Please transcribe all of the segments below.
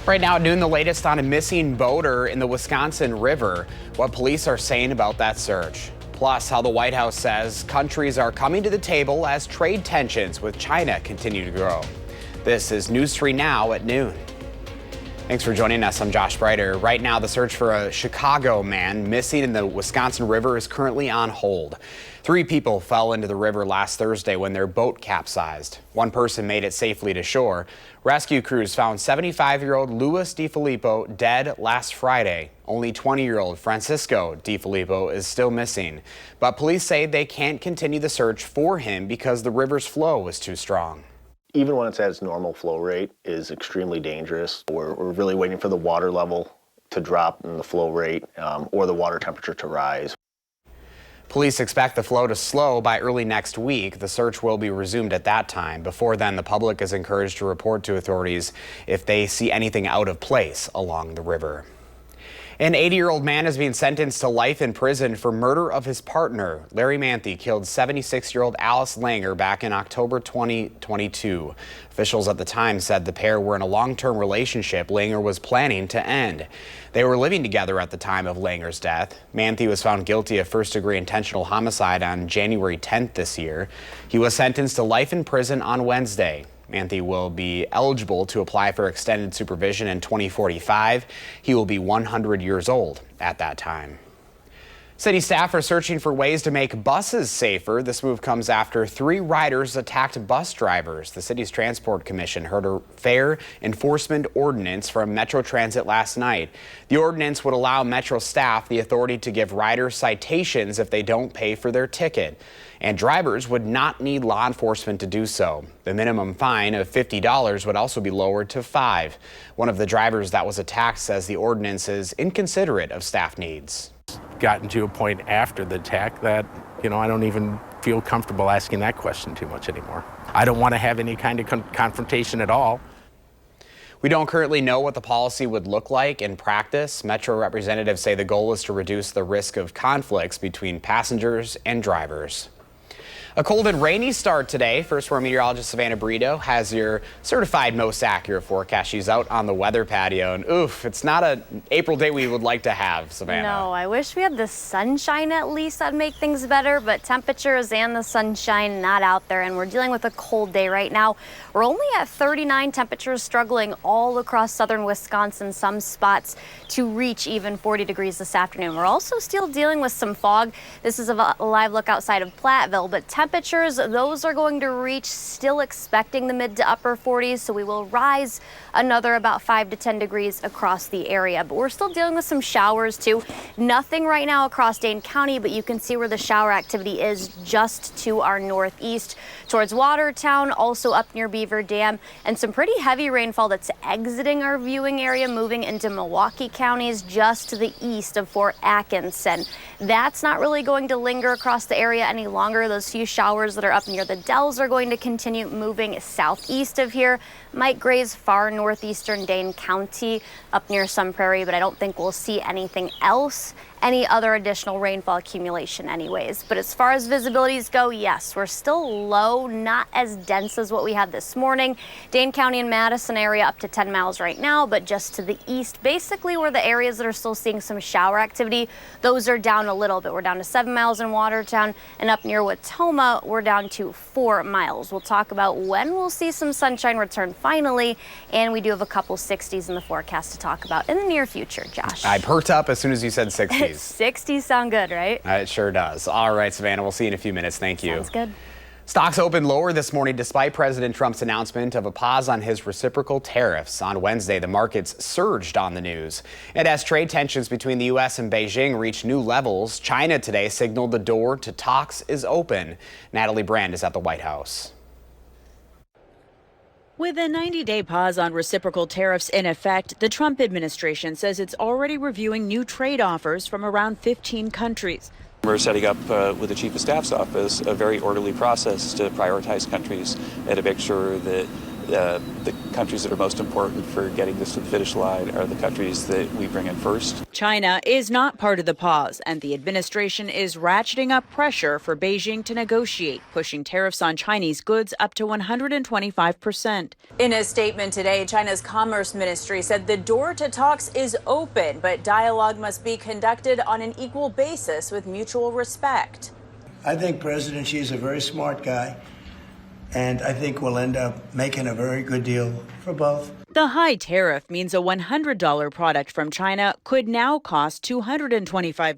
Right now at noon, the latest on a missing boater in the Wisconsin River. What police are saying about that search. Plus, how the White House says countries are coming to the table as trade tensions with China continue to grow. This is News 3 Now at noon. Thanks for joining us. I'm Josh Breiter. Right now, the search for a Chicago man missing in the Wisconsin River is currently on hold. 3 people fell into the river last Thursday when their boat capsized. 1 person made it safely to shore. Rescue crews found 75-year-old Louis DiFilippo dead last Friday. Only 20-year-old Francisco DiFilippo is still missing. But police say they can't continue the search for him because the river's flow was too strong. Even when it's at its normal flow rate, is extremely dangerous. We're really waiting for the water level to drop and the flow rate or the water temperature to rise. Police expect the flow to slow by early next week. The search will be resumed at that time. Before then, the public is encouraged to report to authorities if they see anything out of place along the river. An 80-year-old man is being sentenced to life in prison for murder of his partner. Larry Manthe killed 76-year-old Alice Langer back in October 2022. Officials at the time said the pair were in a long-term relationship Langer was planning to end. They were living together at the time of Langer's death. Manthe was found guilty of first-degree intentional homicide on January 10th this year. He was sentenced to life in prison on Wednesday. Manthe will be eligible to apply for extended supervision in 2045. He will be 100 years old at that time. City staff are searching for ways to make buses safer. This move comes after 3 riders attacked bus drivers. The city's Transport Commission heard a fare enforcement ordinance from Metro Transit last night. The ordinance would allow Metro staff the authority to give riders citations if they don't pay for their ticket. And drivers would not need law enforcement to do so. The minimum fine of $50 would also be lowered to $5. One of the drivers that was attacked says the ordinance is inconsiderate of staff needs. Gotten to a point after the attack that, I don't even feel comfortable asking that question too much anymore. I don't want to have any kind of confrontation at all. We don't currently know what the policy would look like in practice. Metro representatives say the goal is to reduce the risk of conflicts between passengers and drivers. A cold and rainy start today. First Warn meteorologist Savannah Brito has your certified most accurate forecast. She's out on the weather patio, and oof, it's not an April day we would like to have, Savannah. No, I wish we had the sunshine at least. That'd make things better, but temperatures and the sunshine not out there, and we're dealing with a cold day right now. We're only at 39, temperatures struggling all across southern Wisconsin, some spots to reach even 40 degrees this afternoon. We're also still dealing with some fog. This is a live look outside of Platteville, but temperatures, those are going to reach, still expecting the mid to upper 40s, so we will rise another about 5 to 10 degrees across the area. But we're still dealing with some showers too. Nothing right now across Dane County, but you can see where the shower activity is just to our northeast towards Watertown, also up near Beaver Dam, and some pretty heavy rainfall that's exiting our viewing area, moving into Milwaukee counties just to the east of Fort Atkinson. That's not really going to linger across the area any longer. Those few showers that are up near the Dells are going to continue moving southeast of here. Might graze far northeastern Dane County up near Sun Prairie, but I don't think we'll see anything else, any other additional rainfall accumulation anyways. But as far as visibilities go, yes, we're still low, not as dense as what we had this morning. Dane County and Madison area up to 10 miles right now, but just to the east, basically where the areas that are still seeing some shower activity, those are down a little bit. We're down to 7 miles in Watertown, and up near Watoma, we're down to 4 miles. We'll talk about when we'll see some sunshine return finally, and we do have a couple 60s in the forecast to talk about in the near future, Josh. I perked up as soon as you said 60s. 60s sound good, right? It sure does. All right, Savannah, we'll see you in a few minutes. Thank you. Sounds good. Stocks opened lower this morning despite President Trump's announcement of a pause on his reciprocal tariffs. On Wednesday, the markets surged on the news. And as trade tensions between the U.S. and Beijing reached new levels, China today signaled the door to talks is open. Natalie Brand is at the White House. With a 90-day pause on reciprocal tariffs in effect, the Trump administration says it's already reviewing new trade offers from around 15 countries. We're setting up with the Chief of Staff's office a very orderly process to prioritize countries and to make sure that the countries that are most important for getting this to the finish line are the countries that we bring in first. China is not part of the pause, and the administration is ratcheting up pressure for Beijing to negotiate, pushing tariffs on Chinese goods up to 125%. In a statement today, China's Commerce Ministry said the door to talks is open, but dialogue must be conducted on an equal basis with mutual respect. I think President Xi is a very smart guy, and I think we'll end up making a very good deal for both. The high tariff means a $100 product from China could now cost $225.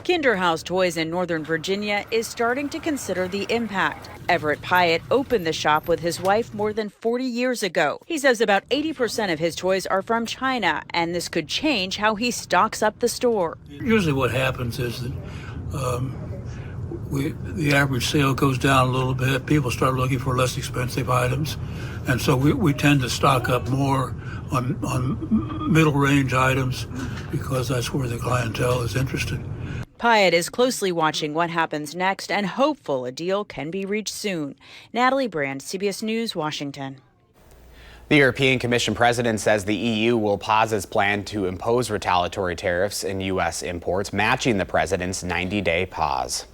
Kinderhouse Toys in Northern Virginia is starting to consider the impact. Everett Pyatt opened the shop with his wife more than 40 years ago. He says about 80% of his toys are from China, and this could change how he stocks up the store. Usually what happens is that the average sale goes down a little bit. People start looking for less expensive items. And so we tend to stock up more on middle range items because that's where the clientele is interested. Pyatt is closely watching what happens next and hopeful a deal can be reached soon. Natalie Brand, CBS News, Washington. The European Commission president says the EU will pause its plan to impose retaliatory tariffs in U.S. imports, matching the president's 90-day pause.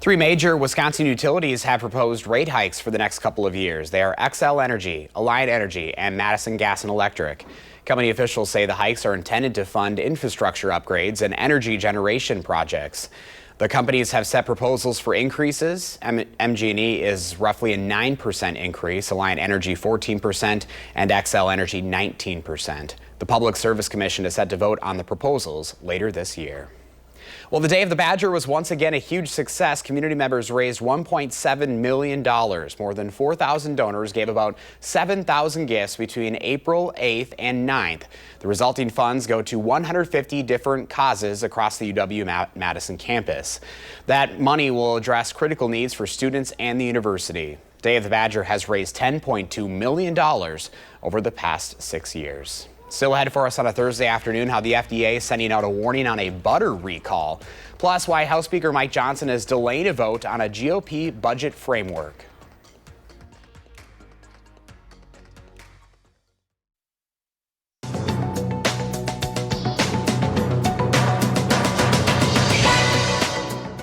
3 major Wisconsin utilities have proposed rate hikes for the next couple of years. They are Xcel Energy, Alliant Energy, and Madison Gas and Electric. Company officials say the hikes are intended to fund infrastructure upgrades and energy generation projects. The companies have set proposals for increases. MG&E is roughly a 9% increase, Alliant Energy 14%, and Xcel Energy 19%. The Public Service Commission is set to vote on the proposals later this year. Well, the Day of the Badger was once again a huge success. Community members raised $1.7 million. More than 4,000 donors gave about 7,000 gifts between April 8th and 9th. The resulting funds go to 150 different causes across the UW-Madison campus. That money will address critical needs for students and the university. Day of the Badger has raised $10.2 million over the past 6 years. Still ahead for us on a Thursday afternoon, how the FDA is sending out a warning on a butter recall. Plus, why House Speaker Mike Johnson is delaying a vote on a GOP budget framework.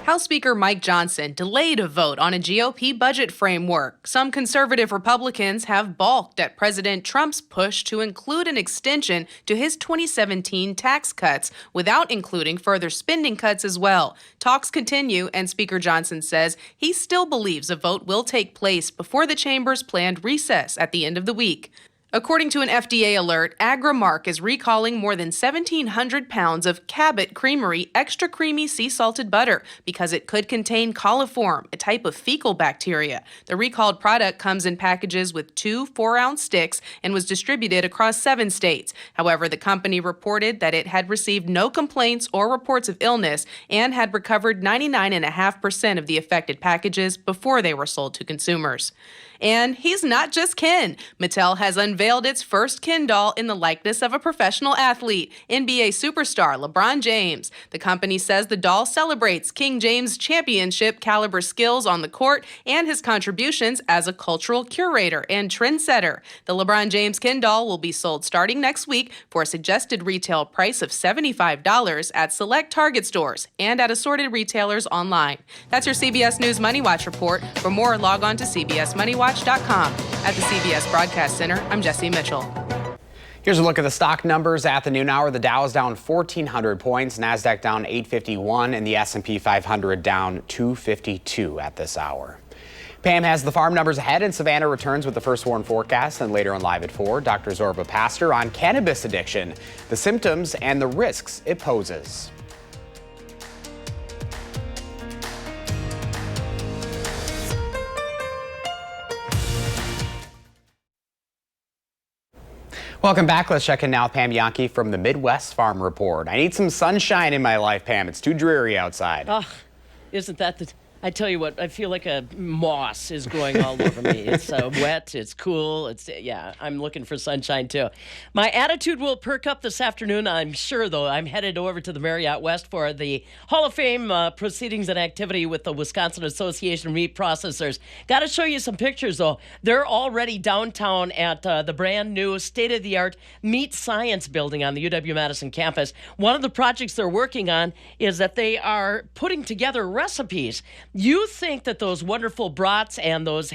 House Speaker Mike Johnson delayed a vote on a GOP budget framework. Some conservative Republicans have balked at President Trump's push to include an extension to his 2017 tax cuts without including further spending cuts as well. Talks continue, and Speaker Johnson says he still believes a vote will take place before the chamber's planned recess at the end of the week. According to an FDA alert, Agrimark is recalling more than 1,700 pounds of Cabot Creamery extra creamy sea salted butter because it could contain coliform, a type of fecal bacteria. The recalled product comes in packages with 2 4-ounce sticks and was distributed across 7 states. However, the company reported that it had received no complaints or reports of illness and had recovered 99.5% of the affected packages before they were sold to consumers. And he's not just Ken. Mattel has unveiled its first Ken doll in the likeness of a professional athlete, NBA superstar LeBron James. The company says the doll celebrates King James' championship caliber skills on the court and his contributions as a cultural curator and trendsetter. The LeBron James Ken doll will be sold starting next week for a suggested retail price of $75 at select Target stores and at assorted retailers online. That's your CBS News Money Watch report. For more, log on to CBSMoneyWatch.com. At the CBS Broadcast Center, I'm Jesse Mitchell. Here's a look at the stock numbers at the noon hour. The Dow is down 1,400 points, NASDAQ down 851, and the S&P 500 down 252 at this hour. Pam has the farm numbers ahead, and Savannah returns with the first warn forecast. And later on Live at 4, Dr. Zorba Pastor on cannabis addiction, the symptoms and the risks it poses. Welcome back. Let's check in now with Pam Yankee from the Midwest Farm Report. I need some sunshine in my life, Pam. It's too dreary outside. Oh, isn't that I tell you what, I feel like a moss is growing all over me. It's wet, it's cool, I'm looking for sunshine too. My attitude will perk up this afternoon, I'm sure, though. I'm headed over to the Marriott West for the Hall of Fame proceedings and activity with the Wisconsin Association of Meat Processors. Got to show you some pictures, though. They're already downtown at the brand new state-of-the-art Meat Science building on the UW-Madison campus. One of the projects they're working on is that they are putting together recipes. You think that those wonderful brats and those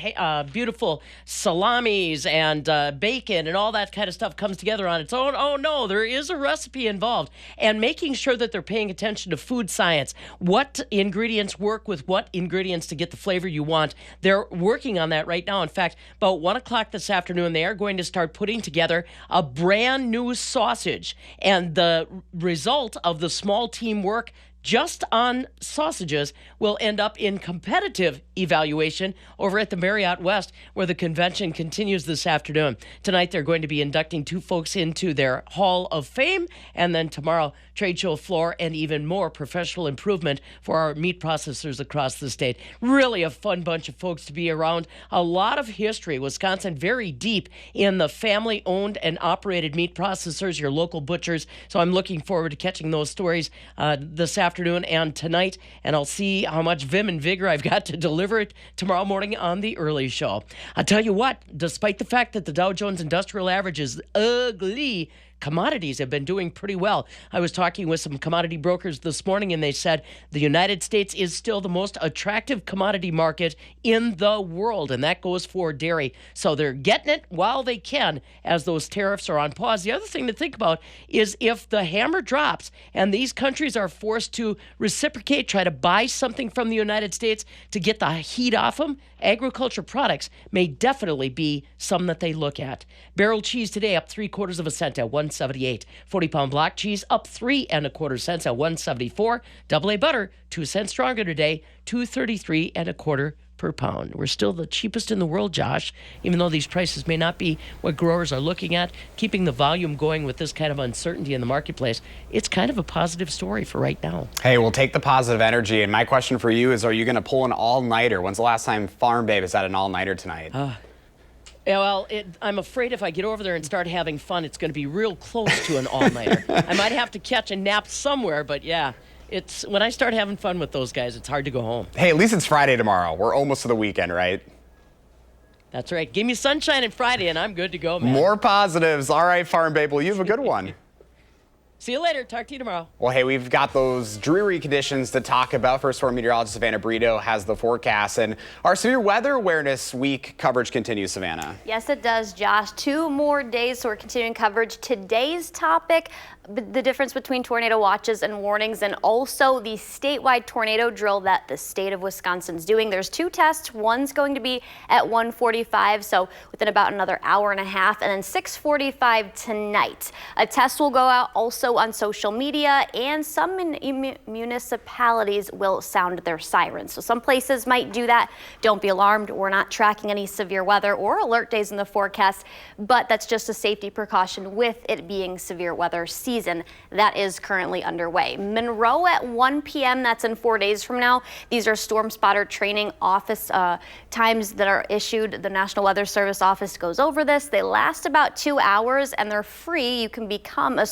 beautiful salamis and bacon and all that kind of stuff comes together on its own. Oh, no, there is a recipe involved. And making sure that they're paying attention to food science. What ingredients work with what ingredients to get the flavor you want. They're working on that right now. In fact, about 1 o'clock this afternoon, they are going to start putting together a brand new sausage. And the result of the small team work just on sausages will end up in competitive evaluation over at the Marriott West, where the convention continues this afternoon. Tonight, they're going to be inducting 2 folks into their Hall of Fame, and then tomorrow, trade show floor and even more professional improvement for our meat processors across the state. Really a fun bunch of folks to be around. A lot of history. Wisconsin very deep in the family-owned and operated meat processors, your local butchers. So I'm looking forward to catching those stories this afternoon and tonight, and I'll see how much vim and vigor I've got to deliver it tomorrow morning on the early show. I'll tell you what, despite the fact that the Dow Jones Industrial Average is ugly, commodities have been doing pretty well. I was talking with some commodity brokers this morning, and they said the United States is still the most attractive commodity market in the world, and that goes for dairy. So they're getting it while they can as those tariffs are on pause. The other thing to think about is if the hammer drops and these countries are forced to reciprocate, try to buy something from the United States to get the heat off them, agriculture products may definitely be some that they look at. Barrel cheese today up 3/4 cent at 1.78. 40-pound block cheese up 3 1/4 cents at 1.74. Double A butter 2 cents stronger today, 2.33 1/4 per pound. We're still the cheapest in the world, Josh, even though these prices may not be what growers are looking at. Keeping the volume going with this kind of uncertainty in the marketplace, it's kind of a positive story for right now. Hey, we'll take the positive energy. And my question for you is, are you going to pull an all-nighter? When's the last time Farm Babe has had an all-nighter tonight? Yeah, well, I'm afraid if I get over there and start having fun, it's going to be real close to an all-nighter. I might have to catch a nap somewhere, but yeah. It's when I start having fun with those guys, it's hard to go home. Hey, at least it's Friday tomorrow. We're almost to the weekend, right? That's right. Give me sunshine and Friday, and I'm good to go, man. More positives. All right, Farm Babe. Well, you have a good one. See you later. Talk to you tomorrow. Well, hey, we've got those dreary conditions to talk about. First Storm meteorologist Savannah Brito has the forecast, and our Severe Weather Awareness Week coverage continues, Savannah. Yes, it does, Josh. 2 more days, so we're continuing coverage. Today's topic, the difference between tornado watches and warnings, and also the statewide tornado drill that the state of Wisconsin's doing. There's 2 tests. One's going to be at 1:45, so within about another hour and a half, and then 6:45 tonight. A test will go out also on social media, and some municipalities will sound their sirens. So some places might do that. Don't be alarmed. We're not tracking any severe weather or alert days in the forecast, but that's just a safety precaution with it being severe weather season that is currently underway. Monroe at 1 p.m. That's in 4 days from now. These are storm spotter training office times that are issued. The National Weather Service office goes over this. They last about 2 hours and they're free. You can become a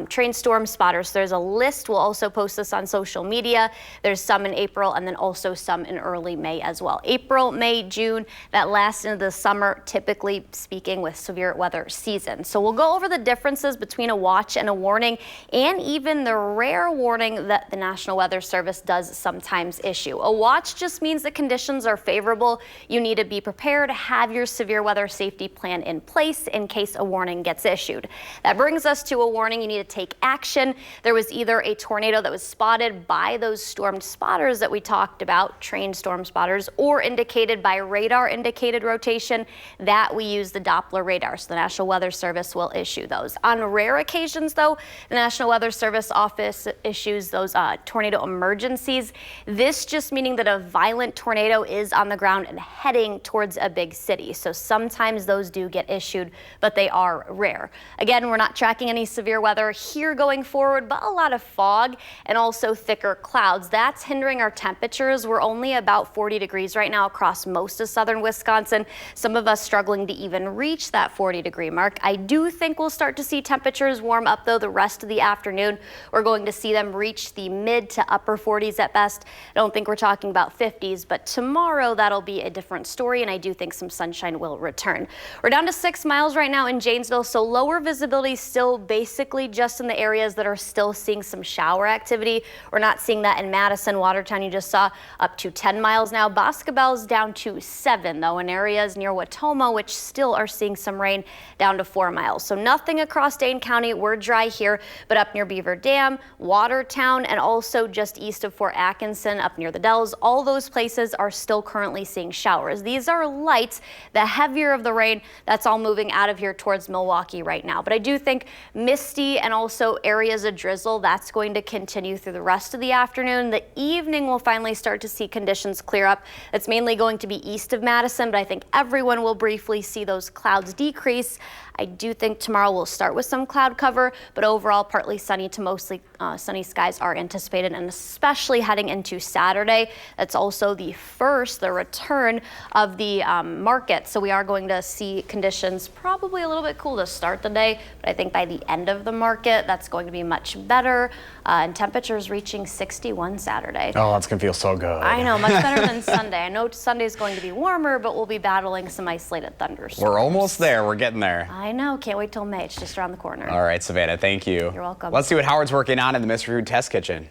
trained storm spotter. So there's a list. We'll also post this on social media. There's some in April and then also some in early May as well. April, May, June, that lasts into the summer, typically speaking, with severe weather season. So we'll go over the differences between a watch and a warning, and even the rare warning that the National Weather Service does sometimes issue. A watch just means the conditions are favorable. You need to be prepared to have your severe weather safety plan in place in case a warning gets issued. That brings us to a warning. You need to take action. There was either a tornado that was spotted by those storm spotters that we talked about, trained storm spotters, or indicated by radar indicated rotation that we use the Doppler radar. So the National Weather Service will issue those. On rare occasions, though, the National Weather Service office issues those tornado emergencies. This just meaning that a violent tornado is on the ground and heading towards a big city. So sometimes those do get issued, but they are rare. Again, we're not tracking any severe weather weather here going forward, but a lot of fog and also thicker clouds. That's hindering our temperatures. We're only about 40 degrees right now across most of southern Wisconsin. Some of us struggling to even reach that 40-degree mark. I do think we'll start to see temperatures warm up, though, the rest of the afternoon. We're going to see them reach the mid to upper 40s at best. I don't think we're talking about 50s, but tomorrow that'll be a different story, and I do think some sunshine will return. We're down to 6 miles right now in Janesville, so lower visibility still basically just in the areas that are still seeing some shower activity. We're not seeing that in Madison, Watertown, you just saw up to 10 miles now. Boscobel's down to 7, though, in areas near Watoma, which still are seeing some rain, down to 4 miles. So nothing across Dane County. We're dry here, but up near Beaver Dam, Watertown, and also just east of Fort Atkinson, up near the Dells, all those places are still currently seeing showers. These are light. The heavier of the rain, that's all moving out of here towards Milwaukee right now. But I do think misty and also areas of drizzle, that's going to continue through the rest of the afternoon. The evening we'll finally start to see conditions clear up. It's mainly going to be east of Madison, but I think everyone will briefly see those clouds decrease. I do think tomorrow we'll start with some cloud cover, but overall partly sunny to mostly sunny skies are anticipated, and especially heading into Saturday. That's also the return of the market. So we are going to see conditions probably a little bit cool to start the day, but I think by the end of the market, that's going to be much better, and temperatures reaching 61 Saturday. Oh, that's going to feel so good. I know, much better than Sunday. I know Sunday's going to be warmer, but we'll be battling some isolated thunderstorms. We're almost there. We're getting there. I know. Can't wait till May. It's just around the corner. All right, Savannah, thank you. You're welcome. Let's see what Howard's working on in the Mystery Food Test Kitchen.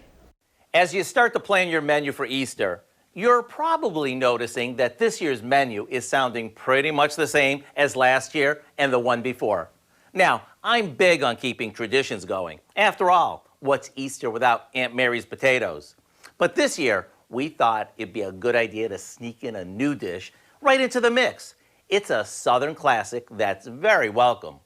As you start to plan your menu for Easter, you're probably noticing that this year's menu is sounding pretty much the same as last year and the one before. Now, I'm big on keeping traditions going. After all, what's Easter without Aunt Mary's potatoes? But this year, we thought it'd be a good idea to sneak in a new dish right into the mix. It's a Southern classic that's very welcome.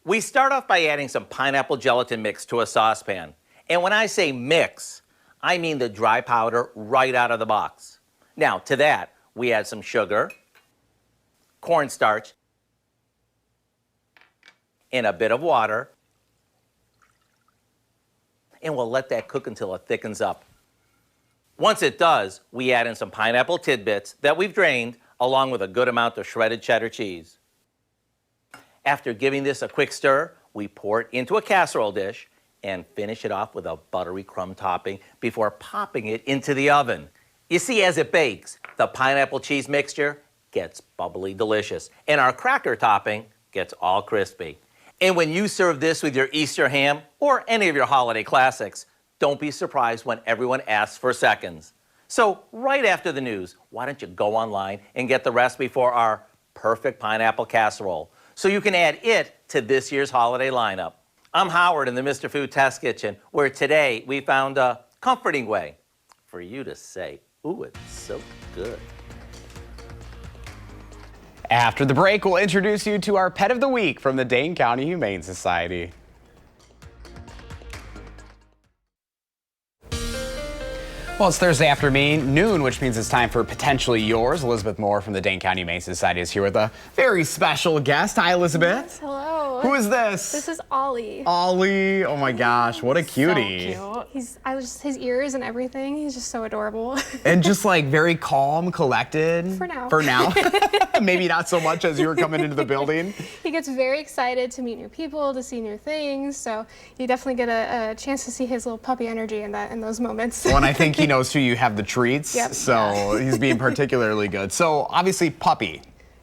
We start off by adding some pineapple gelatin mix to a saucepan. And when I say mix, I mean the dry powder right out of the box. Now, to that, we add some sugar, cornstarch, and a bit of water. And we'll let that cook until it thickens up. Once it does, we add in some pineapple tidbits that we've drained, along with a good amount of shredded cheddar cheese. After giving this a quick stir, we pour it into a casserole dish and finish it off with a buttery crumb topping before popping it into the oven. You see, as it bakes, the pineapple cheese mixture gets bubbly delicious, and our cracker topping gets all crispy. And when you serve this with your Easter ham or any of your holiday classics, don't be surprised when everyone asks for seconds. So right after the news, why don't you go online and get the recipe for our perfect pineapple casserole so you can add it to this year's holiday lineup. I'm Howard in the Mr. Food Test Kitchen, where today we found a comforting way for you to say, ooh, it's so good. After the break, we'll introduce you to our Pet of the Week from the Dane County Humane Society. Well, it's Thursday afternoon, which means it's time for Potentially Yours. Elizabeth Moore from the Dane County Humane Society is here with a very special guest. Hi, Elizabeth. Yes, hello. Who is this? This is Ollie. Ollie. Oh my gosh, what a cutie. So cute. His ears and everything. He's just so adorable. And just like very calm, collected. For now. For now. Maybe not so much as you were coming into the building. He gets very excited to meet new people, to see new things. So you definitely get a chance to see his little puppy energy in those moments. Well, and I think he knows who you have the treats. Yep. So he's being particularly good. So obviously puppy.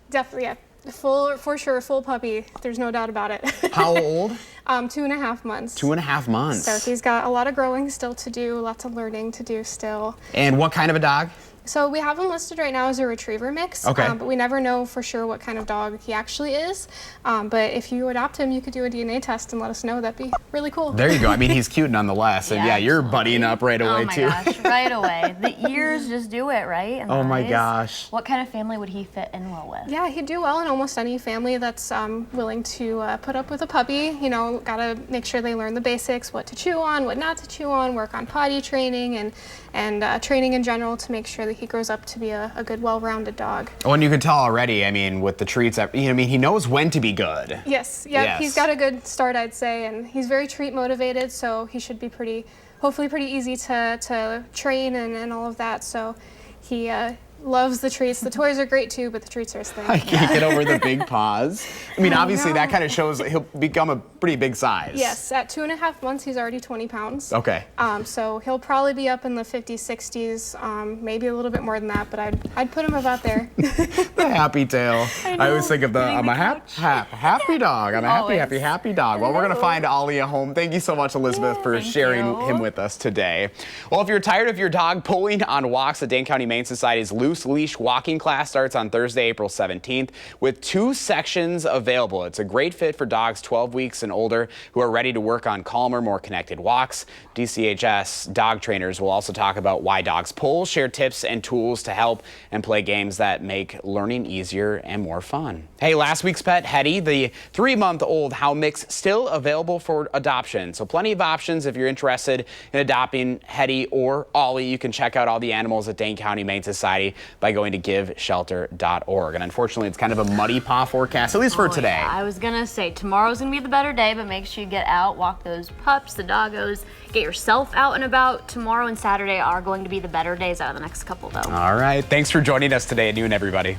Definitely, yeah. For sure, full puppy. There's no doubt about it. How old? 2.5 months. 2.5 months. So he's got a lot of growing still to do, lots of learning to do still. And what kind of a dog? So we have him listed right now as a retriever mix, okay. But we never know for sure what kind of dog he actually is. But if you adopt him, you could do a DNA test and let us know. That'd be really cool. There you go. I mean, he's cute nonetheless. And yeah, you're buddying up right away too. Oh my gosh, right away. The ears just do it, right? And oh my eyes. gosh. What kind of family would he fit in well with? Yeah, he'd do well in almost any family that's willing to put up with a puppy. You know, gotta make sure they learn the basics, what to chew on, what not to chew on, work on potty training and training in general to make sure that he grows up to be a good, well-rounded dog. Oh, and you can tell already, I mean, with the treats, he knows when to be good. Yes, yeah, Yes. he's got a good start, I'd say, and he's very treat motivated, so he should be hopefully pretty easy to train and all of that. So he loves the treats. The toys are great too, but the treats are his thing. I can't get over the big paws. I mean, obviously that kind of shows that he'll become a pretty big size. Yes, at 2.5 months, he's already 20 pounds. Okay. So he'll probably be up in the 50s, 60s, maybe a little bit more than that, but I'd put him about there. The happy tail. I always think of I'm a happy dog. I'm a happy dog. Well, we're going to find Ollie a home. Thank you so much, Elizabeth, for sharing him with us today. Well, if you're tired of your dog pulling on walks, the Dane County Humane Society's Loose Leash walking class starts on Thursday, April 17th with 2 sections available. It's a great fit for dogs 12 weeks and older who are ready to work on calmer, more connected walks. DCHS dog trainers will also talk about why dogs pull, share tips and tools to help, and play games that make learning easier and more fun. Hey, last week's pet, Hetty, the 3-month-old hound mix, still available for adoption. So plenty of options if you're interested in adopting Hetty or Ollie. You can check out all the animals at Dane County Humane Society by going to giveshelter.org. And unfortunately, it's kind of a muddy paw forecast, at least for today. Yeah, I was gonna say tomorrow's gonna be the better day, but make sure you get out, walk those pups, the doggos, get yourself out and about. Tomorrow and Saturday are going to be the better days out of the next couple, though. All right. Thanks for joining us today at noon, everybody.